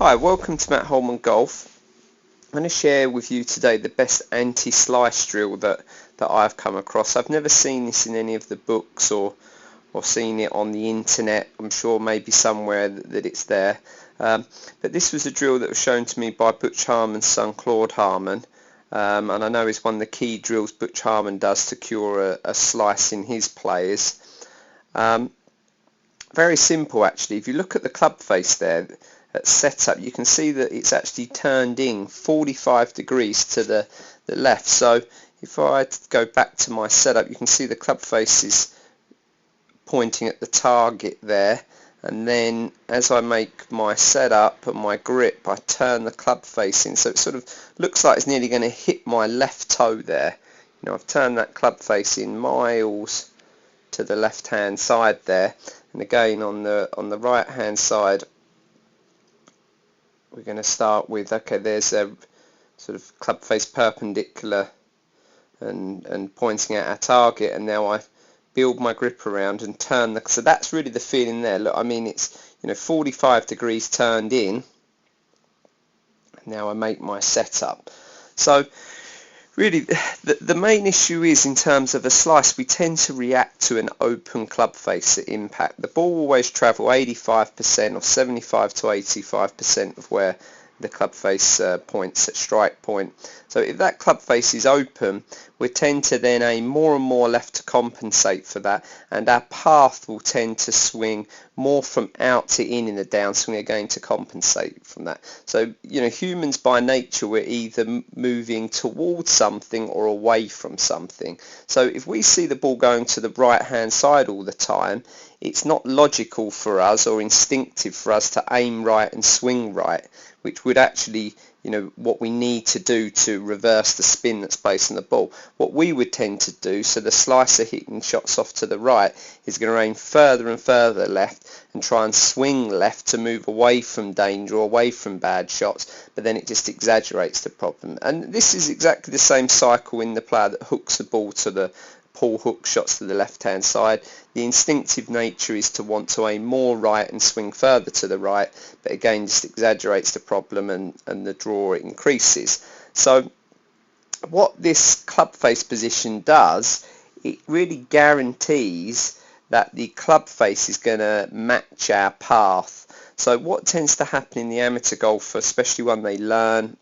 Hi, welcome to Matt Holman Golf. I'm going to share with you today the best anti-slice drill that I've come across. I've never seen this in any of the books or seen it on the internet. I'm sure maybe somewhere that it's there. But this was a drill that was shown to me by Butch Harmon's son Claude Harmon. And I know it's one of the key drills Butch Harmon does to cure a slice in his players. Very simple actually. If you look at the club face there at setup, you can see that it's actually turned in 45 degrees to the left. So if I go back to my setup, you can see the club face is pointing at the target there, and then as I make my setup and my grip, I turn the club face in, so it sort of looks like it's nearly going to hit my left toe there. I've turned that club face in miles to the left hand side there, and again on the right hand side we're going to start with, okay, there's a sort of club face perpendicular and pointing at our target, and now I build my grip around and turn so that's really the feeling there. Look, I mean, it's 45 degrees turned in, and now I make my setup. So really the main issue is, in terms of a slice, we tend to react to an open club face at impact. The ball will always travel 85% or 75 to 85% of where the club face points at strike point. So if that club face is open, we tend to then aim more and more left to compensate for that, and our path will tend to swing more from out to in the downswing again to compensate from that. So humans by nature, we're either moving towards something or away from something. So if we see the ball going to the right hand side all the time, it's not logical for us or instinctive for us to aim right and swing right, which would actually, what we need to do to reverse the spin that's placed on the ball. What we would tend to do, so the slicer hitting shots off to the right, is going to aim further and further left and try and swing left to move away from danger or away from bad shots, but then it just exaggerates the problem. And this is exactly the same cycle in the player that hooks the ball to the pull hook shots to the left hand side. The instinctive nature is to want to aim more right and swing further to the right, but again just exaggerates the problem and the draw increases. So what this club face position does, it really guarantees that the club face is going to match our path. So what tends to happen in the amateur golfer, especially when they learn,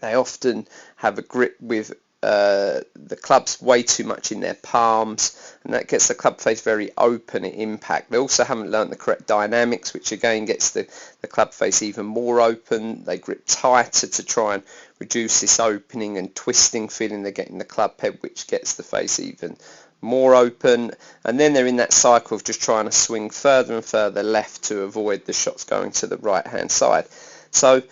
they often have a grip with the clubs way too much in their palms, and that gets the club face very open at impact. They also haven't learnt the correct dynamics, which again gets the club face even more open. They grip tighter to try and reduce this opening and twisting feeling they get in the club head, which gets the face even more open, and then they're in that cycle of just trying to swing further and further left to avoid the shots going to the right hand side. So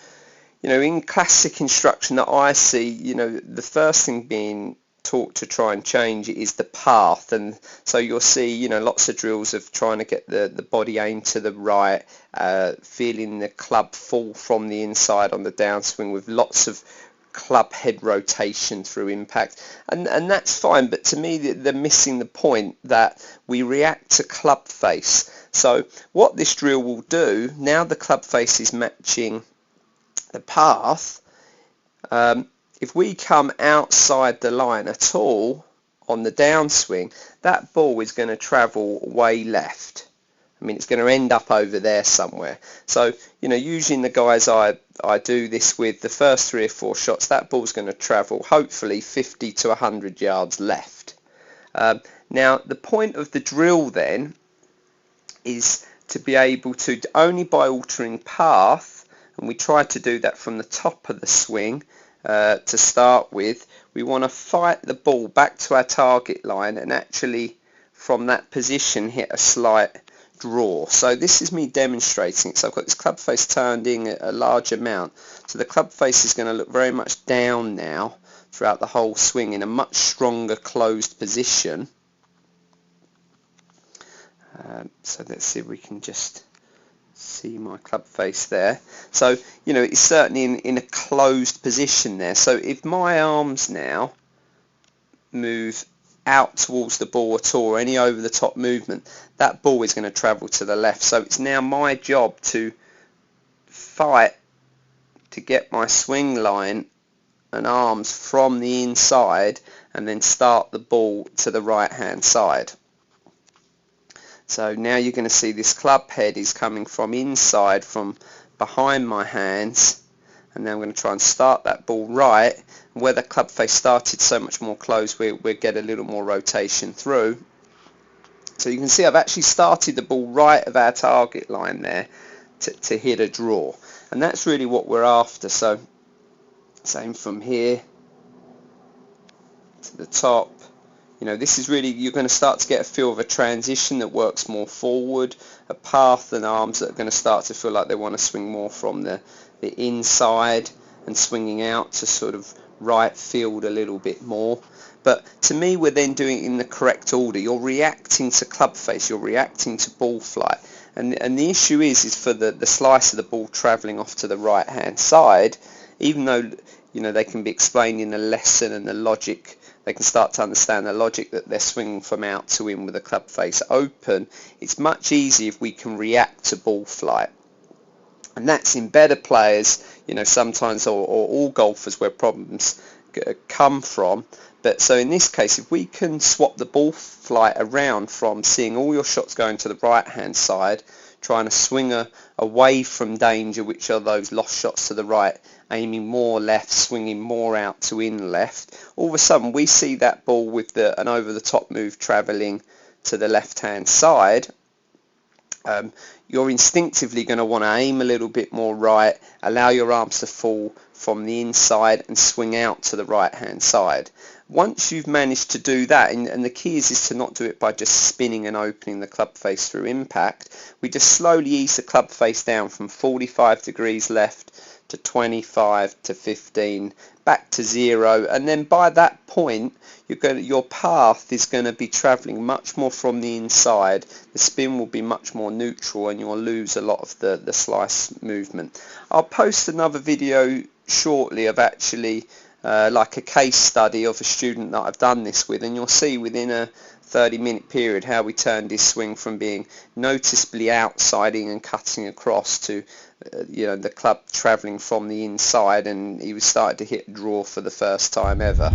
in classic instruction that I see, the first thing being taught to try and change it is the path. And so you'll see, lots of drills of trying to get the body aimed to the right, feeling the club fall from the inside on the downswing with lots of club head rotation through impact. And that's fine, but to me they're missing the point that we react to club face. So what this drill will do, now the club face is matching the path, if we come outside the line at all on the downswing, that ball is going to travel way left. I mean, it's going to end up over there somewhere. So using the guys I do this with, the first 3 or 4 shots, that ball's going to travel hopefully 50 to 100 yards left. Now the point of the drill then is to be able to, only by altering path, and we try to do that from the top of the swing to start with, we want to fight the ball back to our target line and actually from that position hit a slight draw. So this is me demonstrating. So I've got this club face turned in a large amount, so the club face is going to look very much down now throughout the whole swing in a much stronger closed position. So let's see if we can just see my club face there. So it's certainly in a closed position there. So if my arms now move out towards the ball at all, or any over the top movement, that ball is going to travel to the left. So it's now my job to fight to get my swing line and arms from the inside and then start the ball to the right hand side. So now you're going to see this club head is coming from inside, from behind my hands, and then I'm going to try and start that ball right. Where the club face started so much more closed, we'll get a little more rotation through. So you can see I've actually started the ball right of our target line there to hit a draw, and that's really what we're after. So same from here to the top. You know, this is really, you're going to start to get a feel of a transition that works more forward, a path and arms that are going to start to feel like they want to swing more from the inside and swinging out to sort of right field a little bit more. But to me, we're then doing it in the correct order. You're reacting to club face, you're reacting to ball flight. And the issue is for the slice of the ball travelling off to the right hand side, even though, you know, they can be explained in the lesson and the logic, they can start to understand the logic that they're swinging from out to in with the club face open, it's much easier if we can react to ball flight. And that's in better players, you know, sometimes, or all golfers, where problems come from. But so in this case, if we can swap the ball flight around from seeing all your shots going to the right hand side, trying to swing away from danger, which are those lost shots to the right, aiming more left, swinging more out to in left, all of a sudden we see that ball with an over the top move travelling to the left hand side. You're instinctively going to want to aim a little bit more right, allow your arms to fall from the inside and swing out to the right hand side. Once you've managed to do that, and the key is to not do it by just spinning and opening the club face through impact, we just slowly ease the club face down from 45 degrees left to 25 to 15, back to 0, and then by that point your path is going to be travelling much more from the inside. The spin will be much more neutral and you'll lose a lot of the slice movement. I'll post another video shortly of actually like a case study of a student that I've done this with, and you'll see within a 30-minute period how we turned his swing from being noticeably outsiding and cutting across to you know, the club travelling from the inside, and he was starting to hit a draw for the first time ever.